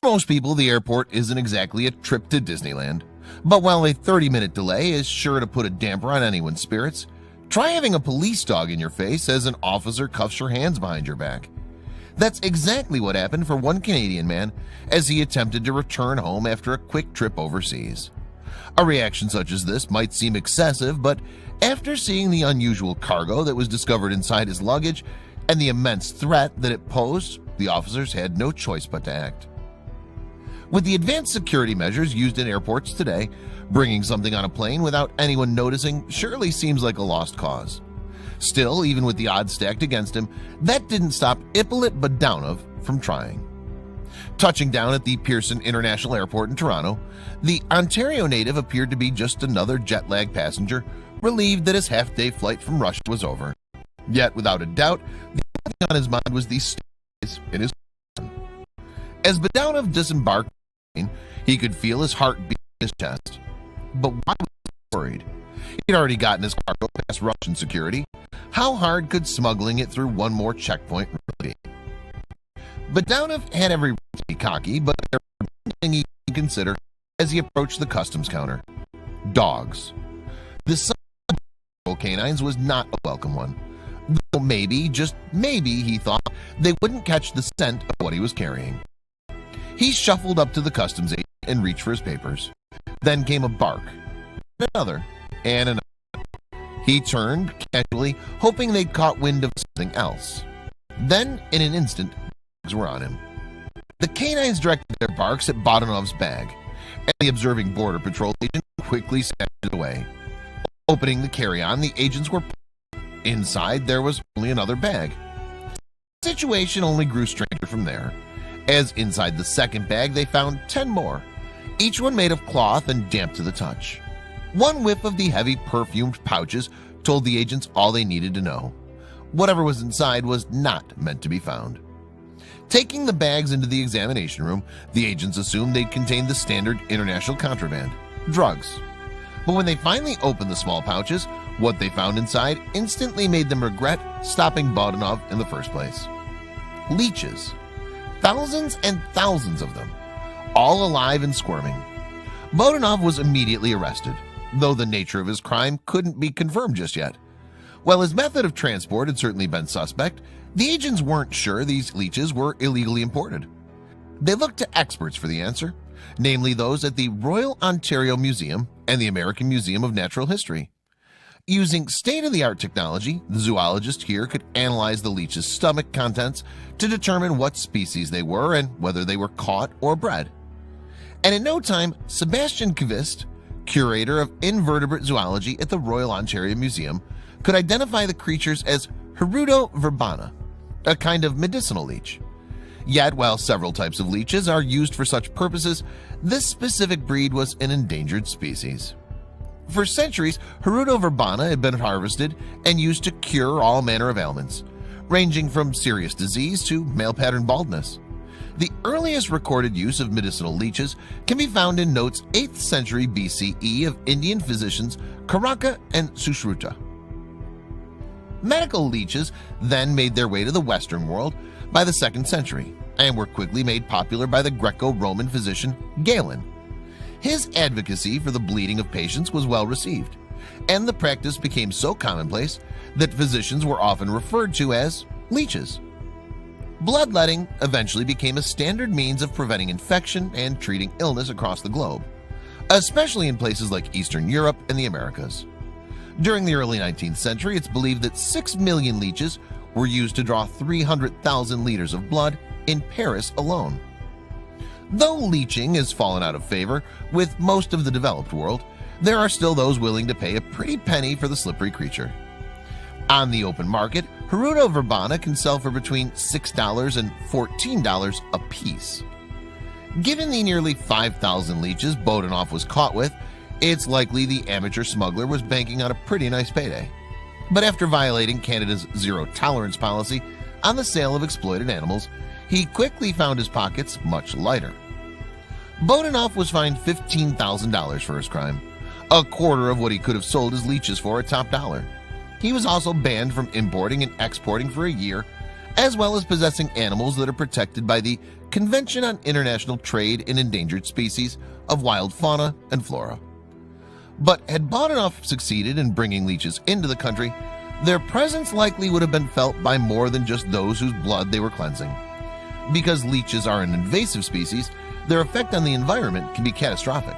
most people, the airport isn't exactly a trip to Disneyland. But while a 30-minute delay is sure to put a damper on anyone's spirits, try having a police dog in your face as an officer cuffs your hands behind your back. That's exactly what happened for one Canadian man as he attempted to return home after a quick trip overseas. A reaction such as this might seem excessive, but after seeing the unusual cargo that was discovered inside his luggage and the immense threat that it posed, the officers had no choice but to act. With the advanced security measures used in airports today, bringing something on a plane without anyone noticing surely seems like a lost cause. Still, even with the odds stacked against him, that didn't stop Ippolit Budanov from trying. Touching down at the Pearson International Airport in Toronto, the Ontario native appeared to be just another jet-lagged passenger, relieved that his half-day flight from Russia was over. Yet, without a doubt, the only thing on his mind was the stories in his person. As Budanov disembarked, he could feel his heart beat in his chest. But why was he worried? He'd already gotten his cargo past Russian security. How hard could smuggling it through one more checkpoint really be? Budanov had every reason to be cocky, but there was one thing he could consider as he approached the customs counter: dogs. The sight of canines was not a welcome one, though maybe, just maybe, he thought they wouldn't catch the scent of what he was carrying. He shuffled up to the customs agent and reached for his papers. Then came a bark, another, and another. He turned casually, hoping they'd caught wind of something else. Then, in an instant, dogs were on him. The canines directed their barks at Budanov's bag, and the observing Border Patrol agent quickly snatched it away. Opening the carry-on, the agents were inside. There was only another bag. The situation only grew stranger from there, as inside the second bag they found 10 more, each one made of cloth and damp to the touch. One whiff of the heavy perfumed pouches told the agents all they needed to know. Whatever was inside was not meant to be found. Taking the bags into the examination room, the agents assumed they'd contain the standard international contraband, drugs. But when they finally opened the small pouches, what they found inside instantly made them regret stopping Budanov in the first place. Leeches. Thousands and thousands of them, all alive and squirming. Budanov was immediately arrested, though the nature of his crime couldn't be confirmed just yet. While his method of transport had certainly been suspect, the agents weren't sure these leeches were illegally imported. They looked to experts for the answer, namely those at the Royal Ontario Museum and the American Museum of Natural History. Using state-of-the-art technology, the zoologist here could analyze the leech's stomach contents to determine what species they were and whether they were caught or bred. And in no time, Sebastian Kvist, curator of invertebrate zoology at the Royal Ontario Museum, could identify the creatures as Hirudo verbana, a kind of medicinal leech. Yet, while several types of leeches are used for such purposes, this specific breed was an endangered species. For centuries, Hirudo verbana had been harvested and used to cure all manner of ailments, ranging from serious disease to male pattern baldness. The earliest recorded use of medicinal leeches can be found in notes 8th century BCE of Indian physicians Karaka and Sushruta. Medical leeches then made their way to the Western world by the 2nd century and were quickly made popular by the Greco-Roman physician Galen. His advocacy for the bleeding of patients was well received, and the practice became so commonplace that physicians were often referred to as leeches. Bloodletting eventually became a standard means of preventing infection and treating illness across the globe, especially in places like Eastern Europe and the Americas. During the early 19th century, it's believed that 6 million leeches were used to draw 300,000 liters of blood in Paris alone. Though leeching has fallen out of favor with most of the developed world, there are still those willing to pay a pretty penny for the slippery creature. On the open market, Hirudo verbana can sell for between $6 and $14 a piece. Given the nearly 5,000 leeches Budanov was caught with, it's likely the amateur smuggler was banking on a pretty nice payday. But after violating Canada's zero-tolerance policy on the sale of exploited animals, he quickly found his pockets much lighter. Budanov was fined $15,000 for his crime, a quarter of what he could have sold his leeches for at top dollar. He was also banned from importing and exporting for a year, as well as possessing animals that are protected by the Convention on International Trade in Endangered Species of Wild Fauna and Flora. But had Boudinoff succeeded in bringing leeches into the country, their presence likely would have been felt by more than just those whose blood they were cleansing. Because leeches are an invasive species, their effect on the environment can be catastrophic.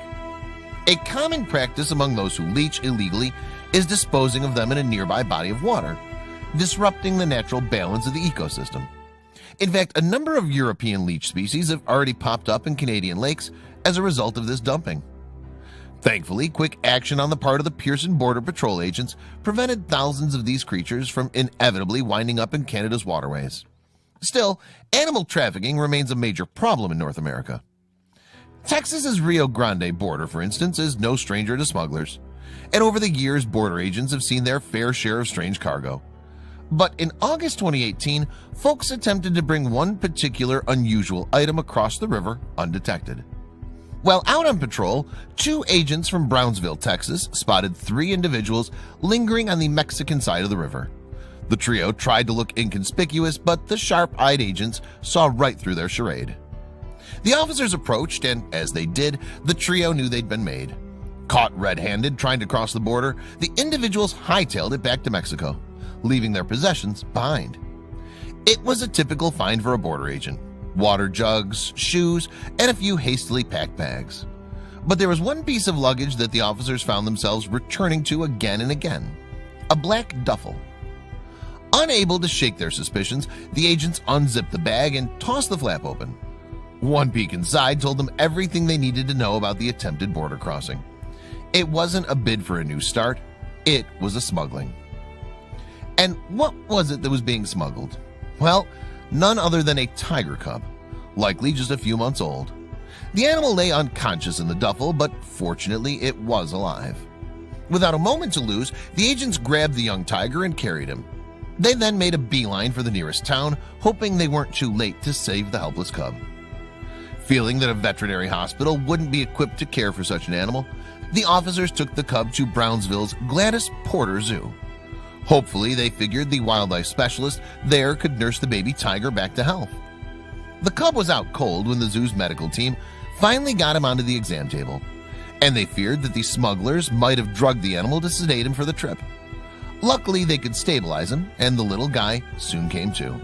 A common practice among those who leech illegally is disposing of them in a nearby body of water, disrupting the natural balance of the ecosystem. In fact, a number of European leech species have already popped up in Canadian lakes as a result of this dumping. Thankfully, quick action on the part of the Pearson Border Patrol agents prevented thousands of these creatures from inevitably winding up in Canada's waterways. Still, animal trafficking remains a major problem in North America. Texas's Rio Grande border, for instance, is no stranger to smugglers, and over the years, border agents have seen their fair share of strange cargo. But in August 2018, folks attempted to bring one particular unusual item across the river undetected. While out on patrol, 2 agents from Brownsville, Texas, spotted 3 individuals lingering on the Mexican side of the river. The trio tried to look inconspicuous, but the sharp-eyed agents saw right through their charade. The officers approached, and as they did, the trio knew they'd been made. Caught red-handed trying to cross the border, the individuals hightailed it back to Mexico, leaving their possessions behind. It was a typical find for a border agent: water jugs, shoes, and a few hastily packed bags. But there was one piece of luggage that the officers found themselves returning to again and again: a black duffel. Unable to shake their suspicions, the agents unzipped the bag and tossed the flap open. One peek inside told them everything they needed to know about the attempted border crossing. It wasn't a bid for a new start, it was a smuggling. And what was it that was being smuggled? Well, none other than a tiger cub, likely just a few months old. The animal lay unconscious in the duffel, but fortunately it was alive. Without a moment to lose, the agents grabbed the young tiger and carried him. They then made a beeline for the nearest town, hoping they weren't too late to save the helpless cub. Feeling that a veterinary hospital wouldn't be equipped to care for such an animal, the officers took the cub to Brownsville's Gladys Porter Zoo. Hopefully, they figured the wildlife specialist there could nurse the baby tiger back to health. The cub was out cold when the zoo's medical team finally got him onto the exam table, and they feared that the smugglers might have drugged the animal to sedate him for the trip. Luckily, they could stabilize him, and the little guy soon came to.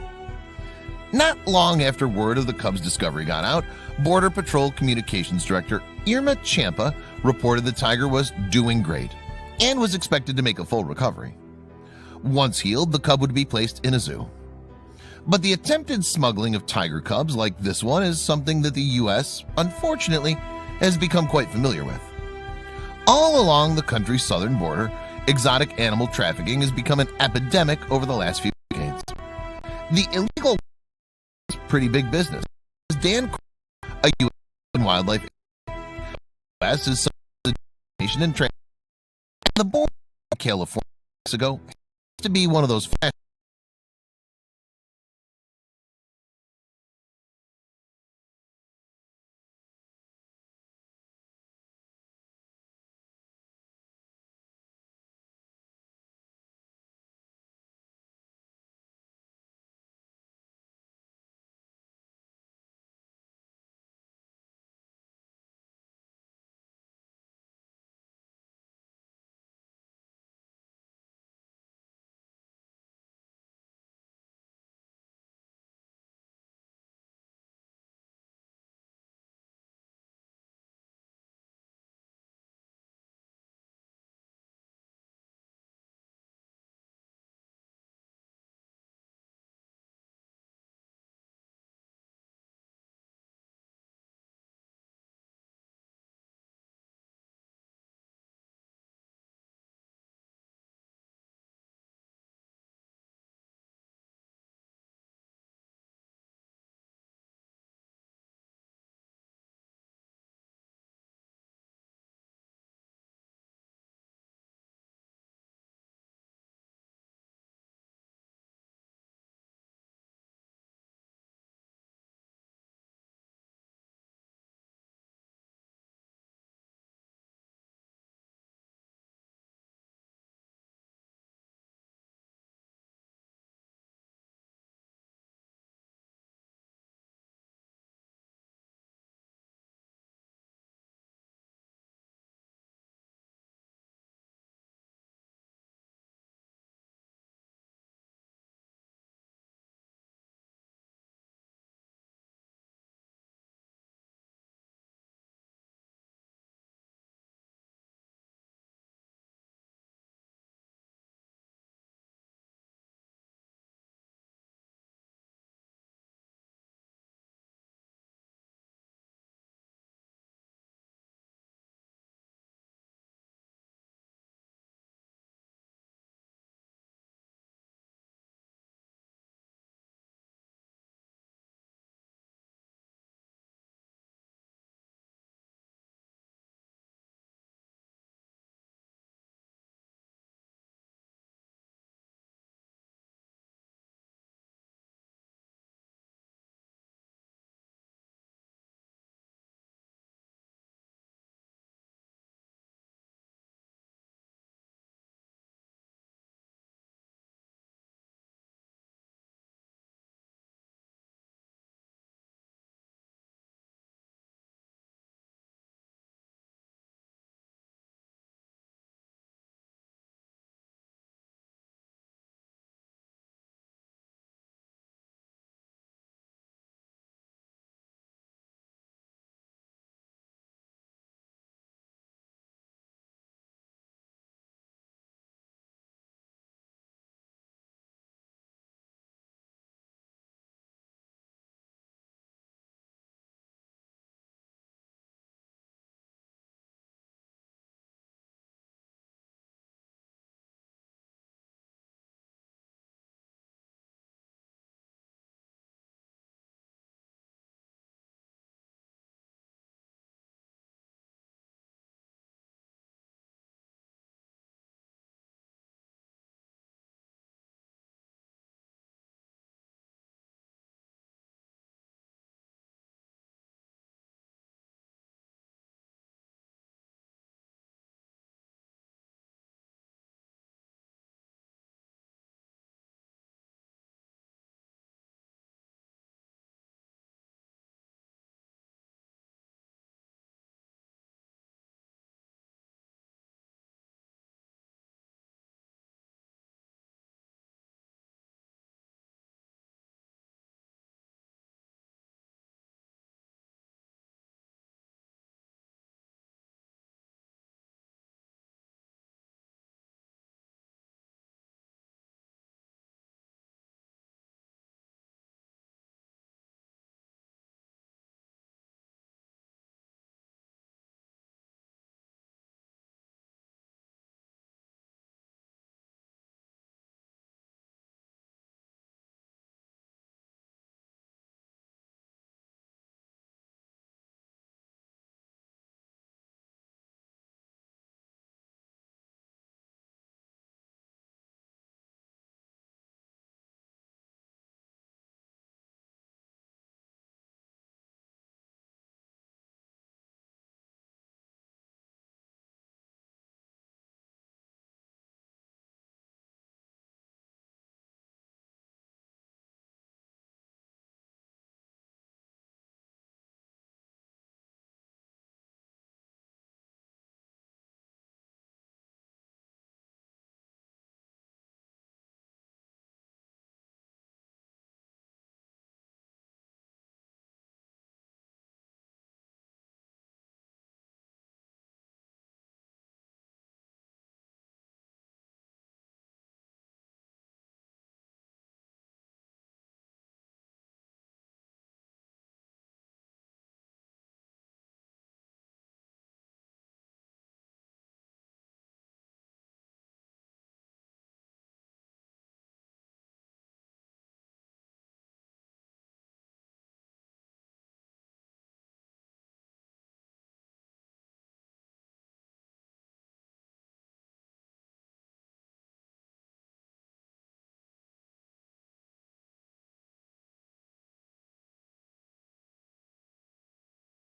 Not long after word of the cub's discovery got out, Border Patrol Communications Director Irma Champa reported the tiger was doing great and was expected to make a full recovery. Once healed, the cub would be placed in a zoo. But the attempted smuggling of tiger cubs like this one is something that the U.S., unfortunately, has become quite familiar with. All along the country's southern border, exotic animal trafficking has become an epidemic over the last few decades. The illegal is pretty big business. Dan, a U.S. wildlife U.S. is a nation in trade. The border of California, Mexico, to be one of those flash